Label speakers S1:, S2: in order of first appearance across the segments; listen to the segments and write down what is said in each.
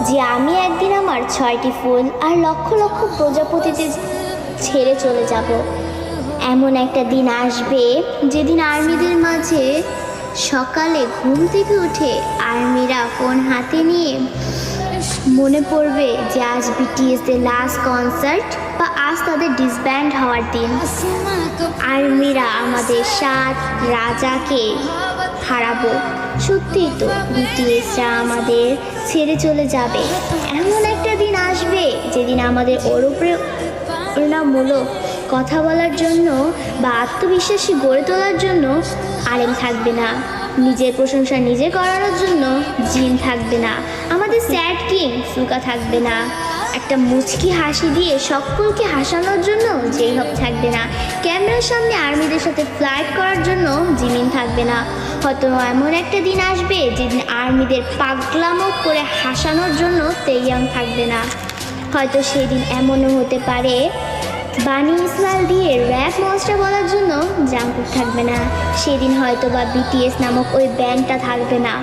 S1: যে আমি একদিন আমার 6টি ফুল আর লক্ষ লক্ষ প্রজাপতিদের ছেড়ে চলে যাব। এমন একটা দিন আসবে যেদিন আর্মিদের মাঝে সকালে ঘুম থেকে উঠে আর্মিরা ফোন হাতে নিয়ে মনে পড়বে যে আজ বিটিএসদের লাস্ট কনসার্ট বা আজ তাদের ডিসব্যান্ড হওয়ার দিন। আর্মিরা আমাদের 7 রাজাকে হারাবো। সত্যি তো, বিটিএসরা আমাদের ছেড়ে চলে যাবে। এমন একটা দিন আসবে যেদিন আমাদের অনুপ্রেরণামূলক কথা বলার জন্য বা আত্মবিশ্বাসী গড়ে তোলার জন্য আলেম থাকবে না, নিজের প্রশংসা নিজে করানোর জন্য জিন থাকবে না, আমাদের স্যাড কিং সুকা থাকবে না, একটা মুচকি হাসি দিয়ে সকলকে হাসানোর জন্য যেই হোক থাকবে না, ক্যামেরার সামনে আর্মিদের সাথে ফ্লাইট করার জন্য জিমিন থাকবে না। হয়তো এমন একটা দিন আসবে যেদিন আর্মিদের পাগলামো করে হাসানোর জন্য তেইয়াং থাকবে না। হয়তো সেদিন এমনও হতে পারে বানি ইসমাইল দিয়ে র্যাপ মনস্টার বলার জন্য জাঙ্কুক থাকবে না। সেদিন হয়তো বা বিটিএস নামক ওই ব্যান্ডটা থাকবে না।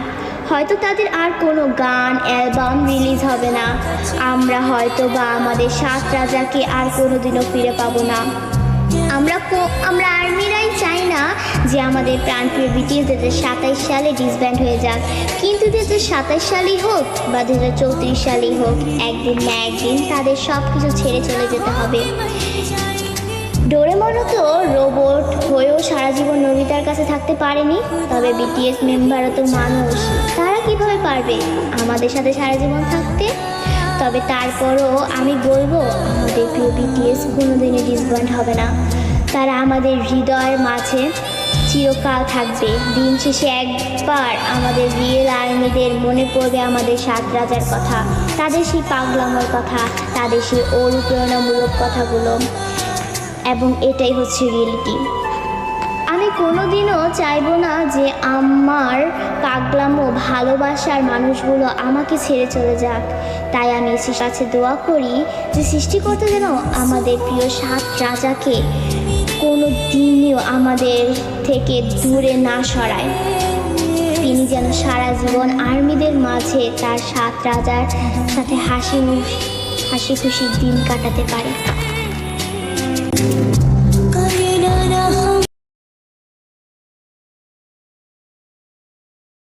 S1: হয়তো তাদের আর কোনো গান অ্যালবাম রিলিজ হবে না। আমরা হয়তো বা আমাদের 7 রাজাকে আর কোনোদিনও ফিরে পাবো না। আমরা আর্মিরাই চাই না যে আমাদের প্রাণপ্রিয় বিটিএস 2027 সালে ডিসব্যান্ড হয়ে যাক, কিন্তু 2027 সালেই হোক বা 2034 সালেই হোক, একদিন না একদিন তাদের সব কিছু ছেড়ে চলে যেতে হবে। ডোরেমনও তো রোবট হয়েও সারা জীবন নোবিতার কাছে থাকতে পারেনি, তবে বিটিএস মেম্বারও তো মানুষ, তারা কিভাবে পারবে আমাদের সাথে সারা জীবন থাকতে? তবে তারপরও আমি বলবো আমাদের প্রিয় বিটিএস কোনোদিনই ডিসব্যান্ড হবে না। তারা আমাদের হৃদয়ের মাঝে চিরকাল থাকবে। দিন শেষে একবার আমাদের রিয়েল আর্মিদের মনে পড়বে আমাদের 7 রাজার কথা, তাদের সেই পাগলামোর কথা, তাদের সেই অনুপ্রেরণামূলক কথাগুলো, এবং এটাই হচ্ছে রিয়েলিটি। আমি কোনোদিনও চাইবো না যে আমার পাগলামো ভালোবাসার মানুষগুলো আমাকে ছেড়ে চলে যাক। তাই আমি সৃষ্টির কাছে দোয়া করি যে সৃষ্টিকর্তা যেন আমাদের প্রিয় 7 রাজাকে কোনো দিনও আমাদের থেকে দূরে না সরায়। তিনি যেন সারা জীবন আর্মিদের মাঝে তার 7 রাজার সাথে হাসি খুশি দিন কাটাতে পারে।